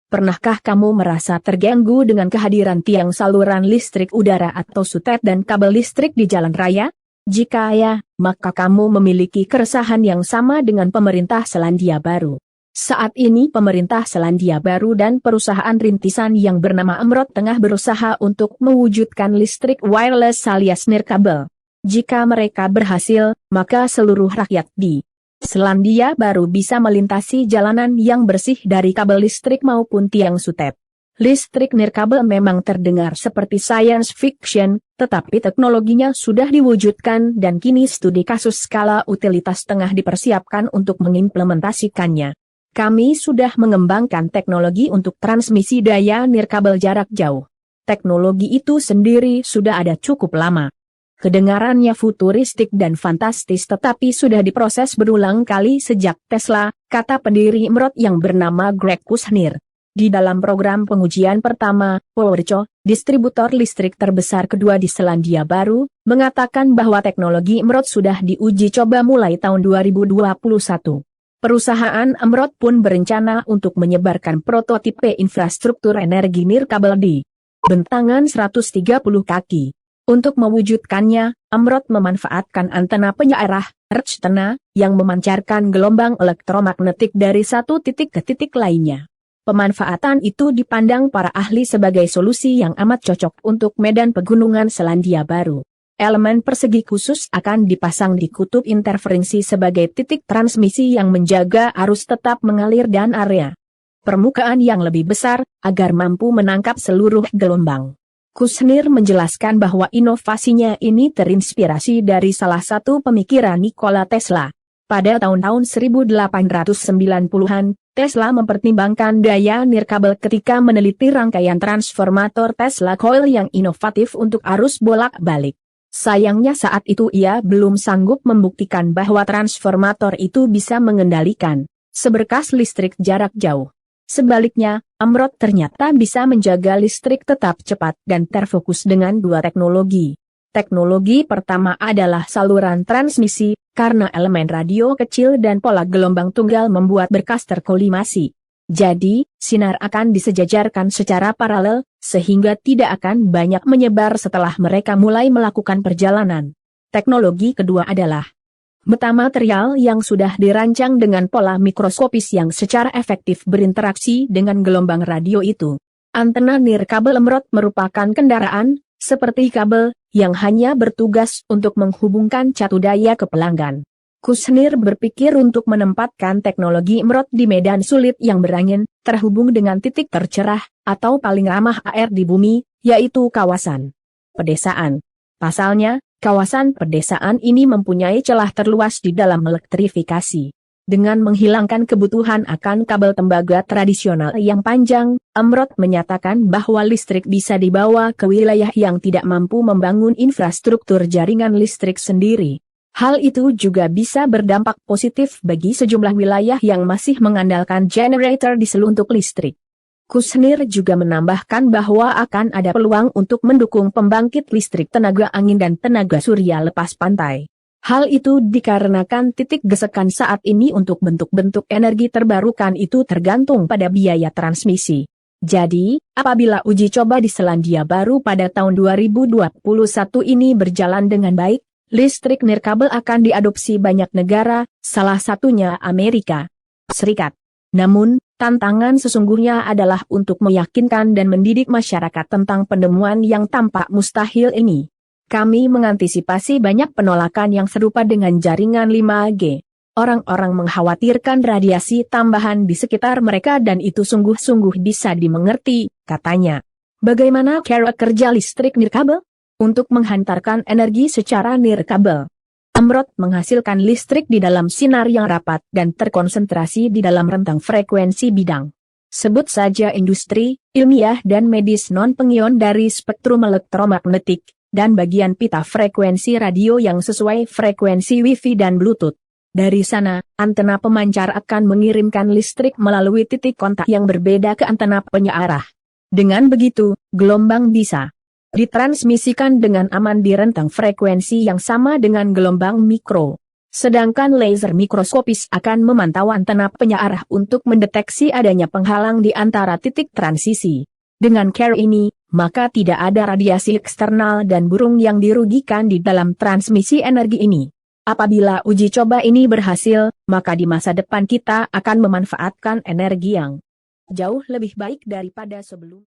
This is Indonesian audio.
Pernahkah kamu merasa terganggu dengan kehadiran tiang saluran listrik udara atau sutet dan kabel listrik di jalan raya? Jika ya, maka kamu memiliki keresahan yang sama dengan pemerintah Selandia Baru. Saat ini pemerintah Selandia Baru dan perusahaan rintisan yang bernama Emrod tengah berusaha untuk mewujudkan listrik wireless alias nirkabel. Jika mereka berhasil, maka seluruh rakyat di Selandia Baru bisa melintasi jalanan yang bersih dari kabel listrik maupun tiang sutet. Listrik nirkabel memang terdengar seperti science fiction, tetapi teknologinya sudah diwujudkan dan kini studi kasus skala utilitas tengah dipersiapkan untuk mengimplementasikannya. Kami sudah mengembangkan teknologi untuk transmisi daya nirkabel jarak jauh. Teknologi itu sendiri sudah ada cukup lama. Kedengarannya futuristik dan fantastis tetapi sudah diproses berulang kali sejak Tesla, kata pendiri Emrod yang bernama Greg Kushner. Di dalam program pengujian pertama, Powerco, distributor listrik terbesar kedua di Selandia Baru, mengatakan bahwa teknologi Emrod sudah diuji coba mulai tahun 2021. Perusahaan Emrod pun berencana untuk menyebarkan prototipe infrastruktur energi nirkabel di bentangan 130 kaki. Untuk mewujudkannya, Emrod memanfaatkan antena penyiarah, antena, yang memancarkan gelombang elektromagnetik dari satu titik ke titik lainnya. Pemanfaatan itu dipandang para ahli sebagai solusi yang amat cocok untuk medan pegunungan Selandia Baru. Elemen persegi khusus akan dipasang di kutub interferensi sebagai titik transmisi yang menjaga arus tetap mengalir dan area permukaan yang lebih besar, agar mampu menangkap seluruh gelombang. Kushner menjelaskan bahwa inovasinya ini terinspirasi dari salah satu pemikiran Nikola Tesla. Pada tahun-tahun 1890-an, Tesla mempertimbangkan daya nirkabel ketika meneliti rangkaian transformator Tesla coil yang inovatif untuk arus bolak-balik. Sayangnya saat itu ia belum sanggup membuktikan bahwa transformator itu bisa mengendalikan seberkas listrik jarak jauh. Sebaliknya, Emrod ternyata bisa menjaga listrik tetap cepat dan terfokus dengan dua teknologi. Teknologi pertama adalah saluran transmisi, karena elemen radio kecil dan pola gelombang tunggal membuat berkas terkolimasi. Jadi, sinar akan disejajarkan secara paralel, sehingga tidak akan banyak menyebar setelah mereka mulai melakukan perjalanan. Teknologi kedua adalah metamaterial yang sudah dirancang dengan pola mikroskopis yang secara efektif berinteraksi dengan gelombang radio itu. Antena nirkabel Emrod merupakan kendaraan, seperti kabel, yang hanya bertugas untuk menghubungkan catu daya ke pelanggan. Kushner berpikir untuk menempatkan teknologi Emrod di medan sulit yang berangin, terhubung dengan titik tercerah, atau paling ramah air di bumi, yaitu kawasan pedesaan. Pasalnya, kawasan pedesaan ini mempunyai celah terluas di dalam elektrifikasi. Dengan menghilangkan kebutuhan akan kabel tembaga tradisional yang panjang, Emrod menyatakan bahwa listrik bisa dibawa ke wilayah yang tidak mampu membangun infrastruktur jaringan listrik sendiri. Hal itu juga bisa berdampak positif bagi sejumlah wilayah yang masih mengandalkan generator diesel untuk listrik. Kushner juga menambahkan bahwa akan ada peluang untuk mendukung pembangkit listrik tenaga angin dan tenaga surya lepas pantai. Hal itu dikarenakan titik gesekan saat ini untuk bentuk-bentuk energi terbarukan itu tergantung pada biaya transmisi. Jadi, apabila uji coba di Selandia Baru pada tahun 2021 ini berjalan dengan baik, listrik nirkabel akan diadopsi banyak negara, salah satunya Amerika Serikat. Namun, tantangan sesungguhnya adalah untuk meyakinkan dan mendidik masyarakat tentang penemuan yang tampak mustahil ini. Kami mengantisipasi banyak penolakan yang serupa dengan jaringan 5G. Orang-orang mengkhawatirkan radiasi tambahan di sekitar mereka dan itu sungguh-sungguh bisa dimengerti, katanya. Bagaimana cara kerja listrik nirkabel? Untuk menghantarkan energi secara nirkabel, Emrod menghasilkan listrik di dalam sinar yang rapat dan terkonsentrasi di dalam rentang frekuensi bidang. Sebut saja industri, ilmiah dan medis non-pengion dari spektrum elektromagnetik, dan bagian pita frekuensi radio yang sesuai frekuensi Wi-Fi dan Bluetooth. Dari sana, antena pemancar akan mengirimkan listrik melalui titik kontak yang berbeda ke antena penyiarah. Dengan begitu, gelombang bisa ditransmisikan dengan aman di rentang frekuensi yang sama dengan gelombang mikro. Sedangkan laser mikroskopis akan memantau antena penyearah untuk mendeteksi adanya penghalang di antara titik transisi. Dengan cara ini, maka tidak ada radiasi eksternal dan burung yang dirugikan di dalam transmisi energi ini. Apabila uji coba ini berhasil, maka di masa depan kita akan memanfaatkan energi yang jauh lebih baik daripada sebelum.